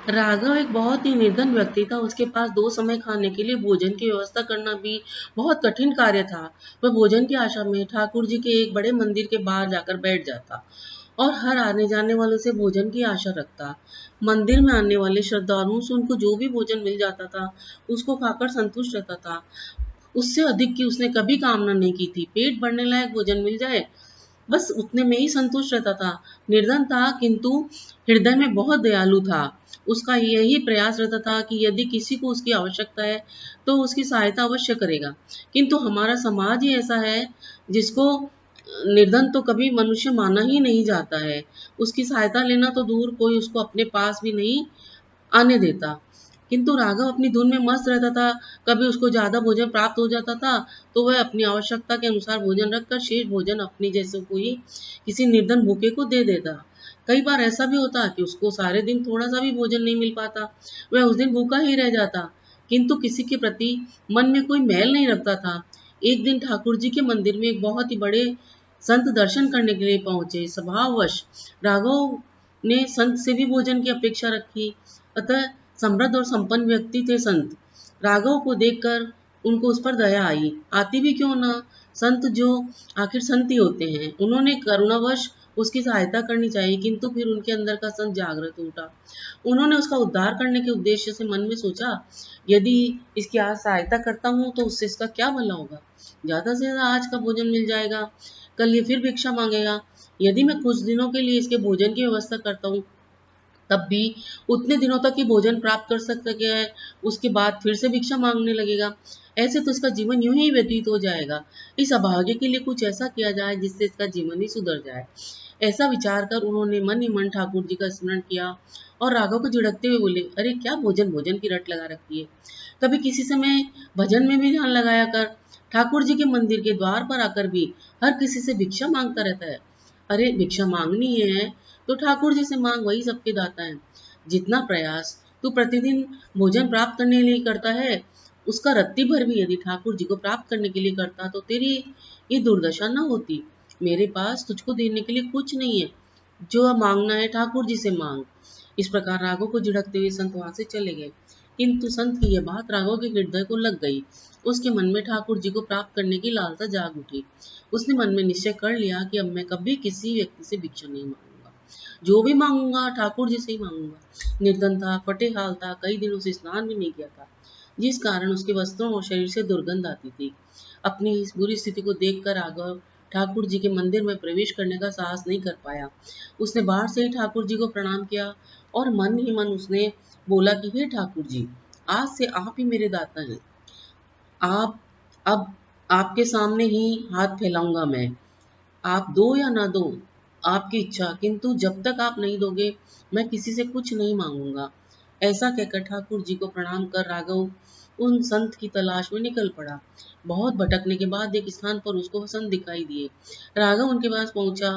राघव एक बहुत ही निर्धन व्यक्ति था। उसके पास 2 समय खाने के लिए भोजन की व्यवस्था करना भी बहुत कठिन कार्य था। वह भोजन की आशा में ठाकुर जी के एक बड़े मंदिर के बाहर जाकर बैठ जाता और हर आने जाने वालों से भोजन की आशा रखता। मंदिर में आने वाले श्रद्धालुओं से उनको जो भी भोजन मिल जाता था, उसको खाकर संतुष्ट रहता था। उससे अधिक की उसने कभी कामना नहीं की थी। पेट भरने लायक भोजन मिल जाए, बस उतने में ही संतुष्ट रहता था। निर्धन था, किंतु हृदय में बहुत दयालु था। उसका यही प्रयास रहता था कि यदि किसी को उसकी आवश्यकता है तो उसकी सहायता अवश्य करेगा। किंतु हमारा समाज ही ऐसा है जिसको निर्धन तो कभी मनुष्य माना ही नहीं जाता है। उसकी सहायता लेना तो दूर, कोई उसको अपने पास भी नहीं आने देता। किंतु राघव अपनी धुन में मस्त रहता था। कभी उसको ज्यादा भोजन प्राप्त हो जाता था तो वह अपनी आवश्यकता के अनुसार भोजन रखकर शेष भोजन अपनी जैसे कोई किसी निर्धन भूखे को दे देता। कई बार ऐसा भी होता कि उसको सारे दिन थोड़ा सा भी भोजन नहीं मिल पाता, वह उस दिन भूखा ही रह जाता, किंतु किसी के प्रति मन में कोई मैल नहीं रखता था। एक दिन ठाकुर जी के मंदिर में एक बहुत ही बड़े संत दर्शन करने के लिए पहुंचे। स्वभाववश राघव ने संत से भी भोजन की अपेक्षा रखी। अतः समृद्ध और संपन्न व्यक्ति थे संत। राघव को देखकर उनको उस पर दया आई। आती भी क्यों ना, संत जो आखिर संत ही होते हैं। उन्होंने करुणावश उसकी सहायता करनी चाहिए, किंतु फिर उनके अंदर का संत जागृत उठा। उन्होंने उसका उद्धार करने के उद्देश्य से मन में सोचा, यदि इसकी आज सहायता करता हूँ तो उससे इसका क्या भला होगा। ज्यादा से ज्यादा आज का भोजन मिल जाएगा, कल ये फिर भिक्षा मांगेगा। यदि मैं कुछ दिनों के लिए इसके भोजन की व्यवस्था करता हूँ, तब भी उतने दिनों तक ही भोजन प्राप्त कर सकता क्या है, उसके बाद फिर से भिक्षा मांगने लगेगा। ऐसे तो इसका जीवन यूं ही व्यतीत हो जाएगा। इस अभागे के लिए कुछ ऐसा किया जाए जिससे इसका जीवन ही सुधर जाए। ऐसा विचार कर उन्होंने मन ही मन ठाकुर जी का स्मरण किया और राघव को झिड़कते हुए बोले, अरे क्या भोजन भोजन की रट लगा रखी है, कभी किसी समय भजन में भी ध्यान लगाया कर। ठाकुर जी के मंदिर के द्वार पर आकर भी हर किसी से भिक्षा मांगता रहता है। अरे भिक्षा मांगनी है तो ठाकुर जी से मांग, वही सबके दाता है। जितना प्रयास तू प्रतिदिन भोजन प्राप्त करने के लिए करता है, उसका रत्ती भर भी यदि ठाकुर जी को प्राप्त करने के लिए करता तो तेरी ये दुर्दशा न होती। मेरे पास तुझको देने के लिए कुछ नहीं है, जो मांगना है ठाकुर जी से मांग। इस प्रकार राघव को झिड़कते हुए संत वहां से चले गए। किंतु संत की यह बात राघव के हृदय को लग गई। उसके मन में ठाकुर जी को प्राप्त करने की लालसा जाग उठी। उसने मन में निश्चय कर लिया कि अब मैं कभी किसी व्यक्ति से भिक्षा नहीं मांगूंगा, जो भी मांगूंगा ठाकुर जी से ही मांगूंगा। निर्धन था, फटे हाल था, कई दिनों से स्नान भी नहीं किया था, जिस कारण उसके वस्त्रों और शरीर से दुर्गंध आती थी। अपनी इस बुरी स्थिति को देखकर राघव ठाकुर जी के मंदिर में प्रवेश करने का साहस नहीं कर पाया। उसने बाहर से ही ठाकुर जी को प्रणाम किया और मन ही मन उसने बोला कि हे ठाकुर जी, आज से आप ही मेरे दाता हैं। आप अब आपके सामने ही हाथ फैलाऊंगा मैं। आप दो या ना दो, आपकी इच्छा, किंतु जब तक आप नहीं दोगे मैं किसी से कुछ नहीं मांगूंगा। ऐसा कहकर ठाकुर जी को प्रणाम कर राघव उन संत की तलाश में निकल पड़ा। बहुत भटकने के बाद एक स्थान पर उसको संत दिखाई दिए। राघव उनके पास पहुंचा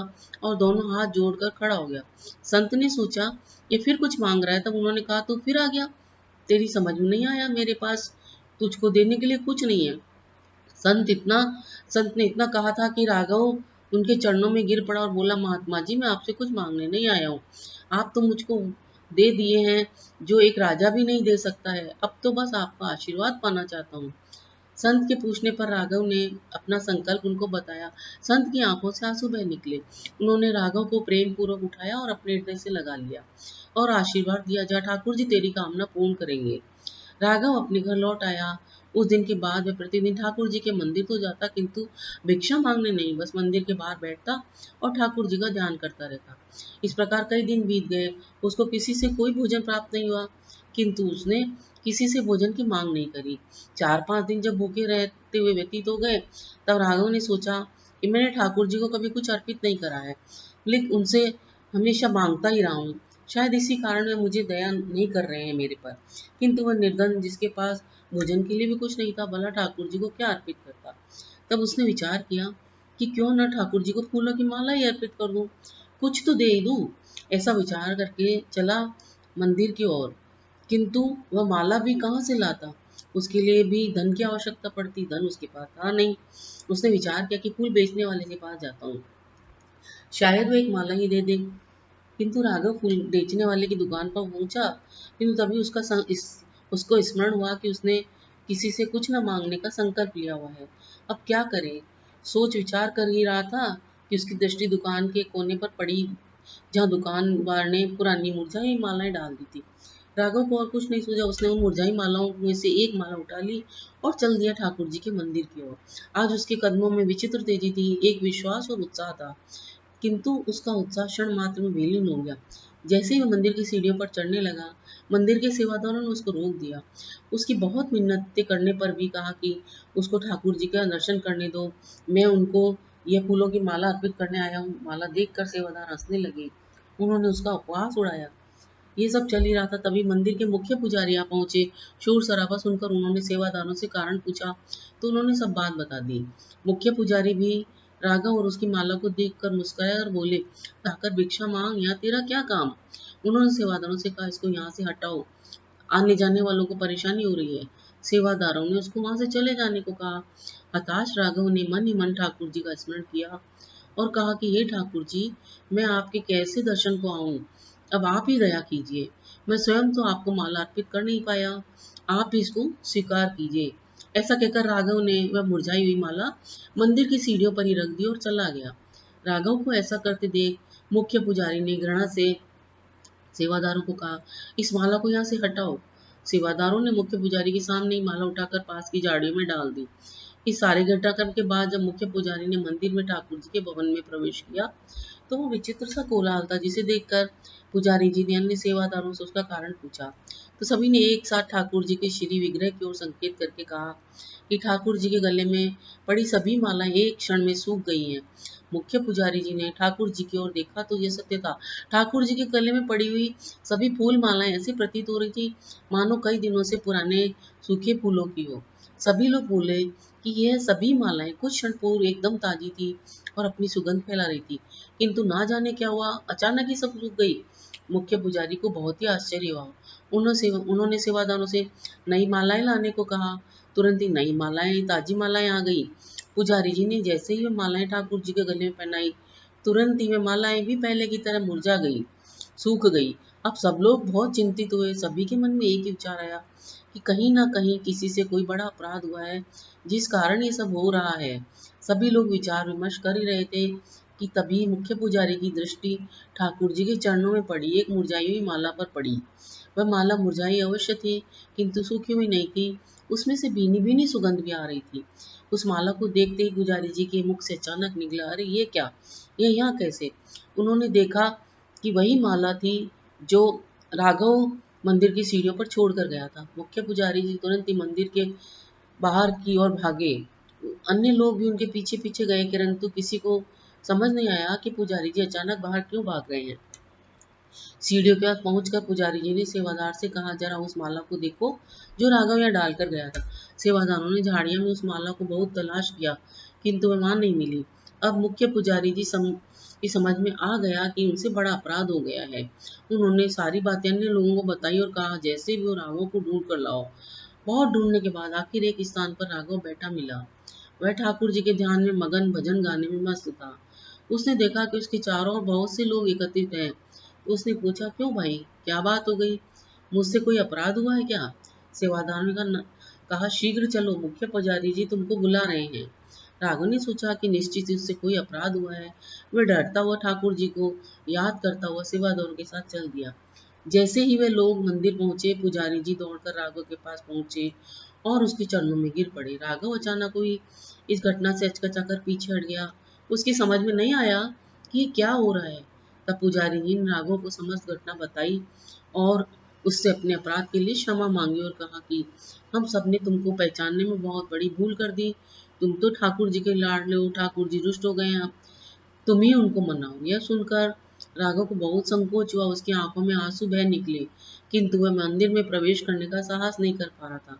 और दोनों हाथ जोड़कर खड़ा हो गया। संत ने सोचा ये फिर कुछ मांग रहा है, तब उन्होंने कहा, तू फिर आ गया, तेरी समझ में नहीं आया, मेरे पास तुझको देने के लिए कुछ नहीं है। संत इतना संत ने इतना कहा था कि राघव उनके चरणों में गिर पड़ा और बोला, महात्मा जी, मैं आपसे कुछ मांगने नहीं आया हूँ। आप तो मुझको दे दिए हैं जो एक राजा भी नहीं दे सकता है। अब तो बस आपका आशीर्वाद पाना चाहता हूँ। संत के पूछने पर राघव ने अपना संकल्प उनको बताया। संत की आंखों से आंसू बह निकले। उन्होंने राघव को प्रेम पूर्वक उठाया और अपने हृदय से लगा लिया और आशीर्वाद दिया, जा ठाकुर जी तेरी कामना पूर्ण करेंगे। राघव अपने घर लौट आया। उस दिन के बाद वह प्रतिदिन ठाकुर जी के मंदिर तो जाता, किंतु भिक्षा मांगने नहीं, बस मंदिर के बाहर बैठता और ठाकुर जी का ध्यान करता रहता। इस प्रकार कई दिन बीत गए। उसको किसी से कोई भोजन प्राप्त नहीं हुआ, किंतु उसने किसी से भोजन की मांग नहीं करी। 4-5 दिन जब भूखे रहते हुए व्यतीत हो गए, तब राघव ने सोचा कि मैंने ठाकुर जी को कभी कुछ अर्पित नहीं करा है, लेकिन उनसे हमेशा मांगता ही रहा हूँ। शायद इसी कारण वे मुझे दया नहीं कर रहे हैं मेरे पर। किंतु वह निर्धन जिसके पास भोजन के लिए भी कुछ नहीं था, भला ठाकुर जी को क्या अर्पित करता। तब उसने विचार किया कि क्यों न ठाकुर जी को फूलों की माला ही अर्पित कर दूं, कुछ तो दे ही दूं। ऐसा विचार करके चला मंदिर की ओर, किंतु वह माला भी कहाँ से लाता, उसके लिए भी धन की आवश्यकता पड़ती। धन उसके पास था नहीं। उसने विचार किया कि फूल बेचने वाले के पास जाता हूँ, शायद वो एक माला ही दे दे। किंतु राघव फूल बेचने वाले की दुकान पर पहुंचा, किंतु तभी उसको स्मरण हुआ कि उसने किसी से कुछ न मांगने का संकल्प लिया हुआ है। अब क्या करे? सोच विचार कर ही रहा था कि उसकी दृष्टि दुकान के कोने पर पड़ी, जहाँ दुकानदार ने पुरानी मुरझाई मालाएं डाल दी थी। राघव को और कुछ नहीं सूझा, उसने उन मुरझाई मालाओं में से एक माला उठा ली और चल दिया ठाकुर जी के मंदिर की ओर। आज उसके कदमों में विचित्र तेजी थी, एक विश्वास और उत्साह था, किंतु उसका उत्साह क्षण मात्र में विलीन हो गया। जैसे ही वह मंदिर की सीढ़ियों पर चढ़ने लगा, मंदिर के सेवादारों ने उसको रोक दिया। उसकी बहुत मिन्नतें करने पर भी कहा कि उसको ठाकुर जी का दर्शन करने दो, मैं उनको यह फूलों की माला अर्पित करने आया हूँ। माला देखकर सेवादार हंसने लगे, उन्होंने उसका उपहास उड़ाया। ये सब चल ही रहा था, तभी मंदिर के मुख्य पुजारी यहाँ पहुंचे। शोर शराबा सुनकर उन्होंने सेवादारों से कारण पूछा, तो उन्होंने सब बात बता दी। मुख्य पुजारी भी राघव और उसकी माला को देखकर मुस्कुराए और बोले, जाकर भिक्षा मांग, यहाँ तेरा क्या काम? उन्होंने सेवादारों से कहा, इसको यहाँ से हटाओ, आने जाने वालों को परेशानी हो रही है। सेवादारों ने उसको वहां से चले जाने को कहा। हताश राघव ने मन ही मन ठाकुर जी का स्मरण किया और कहा कि हे ठाकुर जी, मैं आपके कैसे दर्शन को आऊं? अब आप ही दया कीजिए, मैं स्वयं तो आपको माला अर्पित कर नहीं पाया, आप ही इसको स्वीकार कीजिए। ऐसा कहकर राघव ने वह मुरझाई हुई माला मंदिर की सीढ़ियों पर ही रख दी और चला गया। राघव को ऐसा करते देख मुख्य पुजारी ने घृणा से सेवादारों को कहा, इस माला को यहाँ से हटाओ। सेवादारों ने मुख्य पुजारी के सामने ही माला उठाकर पास की झाड़ियों में डाल दी। इस सारे घटनाक्रम के बाद जब मुख्य पुजारी ने मंदिर में ठाकुर जी के भवन में प्रवेश किया, तो वो विचित्र सा कोलाहल था, जिसे देखकर पुजारी जी ने अन्य सेवादारों से उसका कारण पूछा। तो सभी ने एक साथ ठाकुर जी के श्री विग्रह की ओर संकेत करके कहा कि ठाकुर जी के गले में पड़ी सभी मालाएं एक क्षण में सूख गई हैं। मुख्य पुजारी जी ने ठाकुर जी की ओर देखा तो यह सत्य था। ठाकुर जी के गले में पड़ी हुई सभी फूल मालाएं ऐसी प्रतीत हो रही थी मानो कई दिनों से पुराने सूखे फूलों की हो। सभी लोग बोले कि यह सभी मालाएं कुछ क्षण पूर्व एकदम ताजी थी और अपनी सुगंध फैला रही थी, किंतु ना जाने क्या हुआ, अचानक ही सब सूख गई। मुख्य पुजारी को बहुत ही आश्चर्य हुआ। उन्होंने सेवादारों से नई मालाएं लाने को कहा। तुरंत ही नई मालाएं, ताजी मालाएं आ गई। पुजारी जी ने जैसे ही वे मालाएं ठाकुर जी के गले में पहनाई, तुरंत ही वे मालाएं भी पहले की तरह मुरझा गई, सूख गई। अब सब लोग बहुत चिंतित हुए। सभी के मन में एक ही विचार आया कि कहीं ना कहीं किसी से कोई बड़ा अपराध हुआ है, जिस कारण ये सब हो रहा है। सभी लोग विचार विमर्श कर ही रहे थे कि तभी मुख्य पुजारी की दृष्टि ठाकुर जी के चरणों में पड़ी एक मुरझाई हुई माला पर पड़ी। वह माला मुरझाई अवश्य थी, किंतु सूखी हुई नहीं थी। उसमें से भीनी भीनी सुगंध भी आ रही थी। उस माला को देखते ही पुजारी जी के मुख से अचानक निकला, अरे ये क्या, ये यहाँ कैसे? उन्होंने देखा कि वही माला थी जो राघव मंदिर की सीढ़ियों पर छोड़ कर गया था। मुख्य पुजारी जी तुरंत ही मंदिर के बाहर की ओर भागे। अन्य लोग भी उनके पीछे पीछे गए, परंतु किसी को समझ नहीं आया कि पुजारी जी अचानक बाहर क्यों भाग रहे हैं। सीढ़ियों के पास पहुंचकर पुजारी जी ने सेवादार से कहा, जरा उस माला को देखो जो राघव यहाँ डालकर गया था। सेवादारों ने झाड़ियों में उस माला को बहुत तलाश किया, किंतु वह वहां नहीं मिली। अब मुख्य पुजारी जी की समझ में आ गया कि उनसे बड़ा अपराध हो गया है। उन्होंने सारी बातें अन्य लोगों को बताई और कहा, जैसे भी वो राघव को ढूंढ कर लाओ। बहुत ढूंढने के बाद आखिर एक स्थान पर राघव बैठा मिला। वह ठाकुर जी के ध्यान में मगन भजन गाने में मस्त था। उसने देखा कि उसके चारों ओर बहुत से लोग एकत्रित हैं। उसने पूछा, क्यों भाई, क्या बात हो गई? मुझसे कोई अपराध हुआ है क्या? सेवादार ने कहा, शीघ्र चलो, मुख्य पुजारी जी तुमको बुला रहे हैं। राघव ने सोचा कि निश्चित ही उससे कोई अपराध हुआ है। वह डरता हुआ ठाकुर जी को याद करता हुआ सेवादारों के साथ चल दिया। जैसे ही वे लोग मंदिर पहुंचे, पुजारी जी दौड़कर राघव के पास पहुंचे और उसके चरणों में गिर पड़े। राघव अचानक हुई इस घटना से हचकचाकर पीछे हट गया। उसकी समझ में नहीं आया कि ये क्या हो रहा है। तब पुजारी जी ने राघव को समस्त घटना बताई और उससे अपने अपराध के लिए क्षमा मांगी और कहा कि हम सब ने तुमको पहचानने में बहुत बड़ी भूल कर दी। तुम तो ठाकुर जी के लाडले हो, ठाकुर जी रुष्ट हो गए हैं, अब तुम ही उनको मनाओ। यह सुनकर राघव को बहुत संकोच हुआ, उसकी आंखों में आंसू बह निकले, किंतु वह मंदिर में प्रवेश करने का साहस नहीं कर पा रहा था।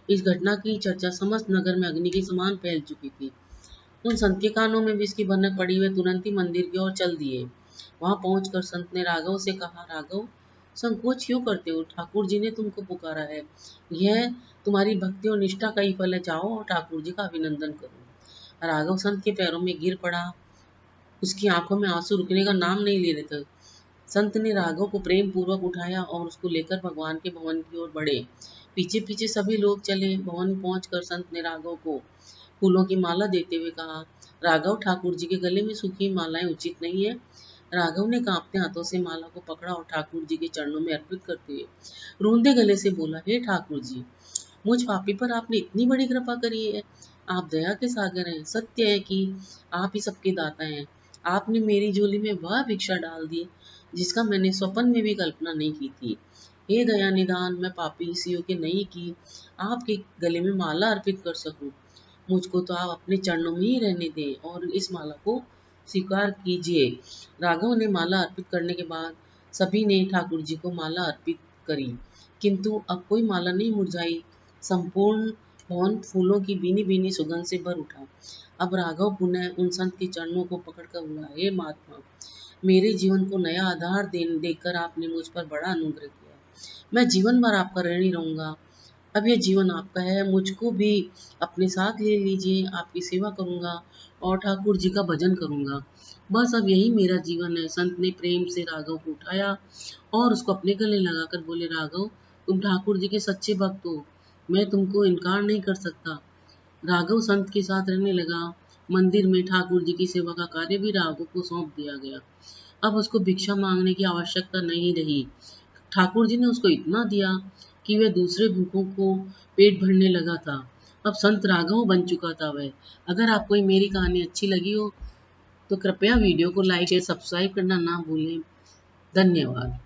इस घटना की चर्चा समस्त नगर में अग्नि के समान फैल चुकी थी। उन संत के कानों में भी इसकी भनक पड़ी। हुए तुरंत ही मंदिर की ओर चल दिए। वहां पहुंचकर संत ने राघव से कहा, राघव, संकोच क्यों करते हो? ठाकुर जी ने तुमको पुकारा है। यह तुम्हारी भक्ति और निष्ठा का ही फल है। जाओ और ठाकुर जी का अभिनंदन करो। राघव संत के पैरों में गिर पड़ा। उसकी आंखों में आंसू रुकने का नाम नहीं ले रहे थे। संत ने राघव को प्रेम पूर्वक उठाया और उसको लेकर भगवान के भवन की ओर बढ़े। पीछे पीछे सभी लोग चले। भवन में पहुंचकर संत ने राघव को फूलों की माला देते हुए कहा, राघव, ठाकुर जी के गले में सूखी मालाएं उचित नहीं है। राघव ने कांपते हाथों से माला को पकड़ा और ठाकुर जी के चरणों में अर्पित करते हुए रूंधे गले से बोला, हे ठाकुर जी, मुझ पापी पर आपने इतनी बड़ी कृपा करी है। आप दया के सागर हैं। सत्य है कि आप ही सबके दाता हैं। आपने मेरी झोली में वह भिक्षा डाल दी जिसका मैंने स्वप्न में भी कल्पना नहीं की थी। हे दया निदान, मैं पापी इस योग्य नहीं कि आपके गले में माला अर्पित कर सकूं। मुझको तो आप अपने चरणों में ही रहने दें और इस माला को स्वीकार कीजिए। राघव ने माला अर्पित करने के बाद सभी ने ठाकुर जी को माला अर्पित करी, किंतु अब कोई माला नहीं मुरझाई। संपूर्ण भवन फूलों की भीनी भीनी सुगंध से भर उठा। अब राघव पुनः उन संत के चरणों को पकड़कर बोला, हे महात्मा, मेरे जीवन को नया आधार देकर आपने मुझ पर बड़ा अनुग्रह किया। मैं जीवन भर आपका ऋणी रहूंगा। अब यह जीवन आपका है, मुझको भी अपने साथ ले लीजिए। आपकी सेवा करूंगा और ठाकुर जी का भजन करूंगा। बस अब यही मेरा जीवन है। संत ने प्रेम से राघव को उठाया और उसको अपने गले लगाकर बोले, राघव, तुम ठाकुर जी के सच्चे भक्त हो। मैं तुमको इनकार नहीं कर सकता। राघव संत के साथ रहने लगा। मंदिर में ठाकुर जी की सेवा का कार्य भी राघव को सौंप दिया गया। अब उसको भिक्षा मांगने की आवश्यकता नहीं रही। ठाकुर जी ने उसको इतना दिया कि वह दूसरे भूखों को पेट भरने लगा था। अब संत राघव बन चुका था वह। अगर आपको ये मेरी कहानी अच्छी लगी हो तो कृपया वीडियो को लाइक और सब्सक्राइब करना ना भूलें। धन्यवाद।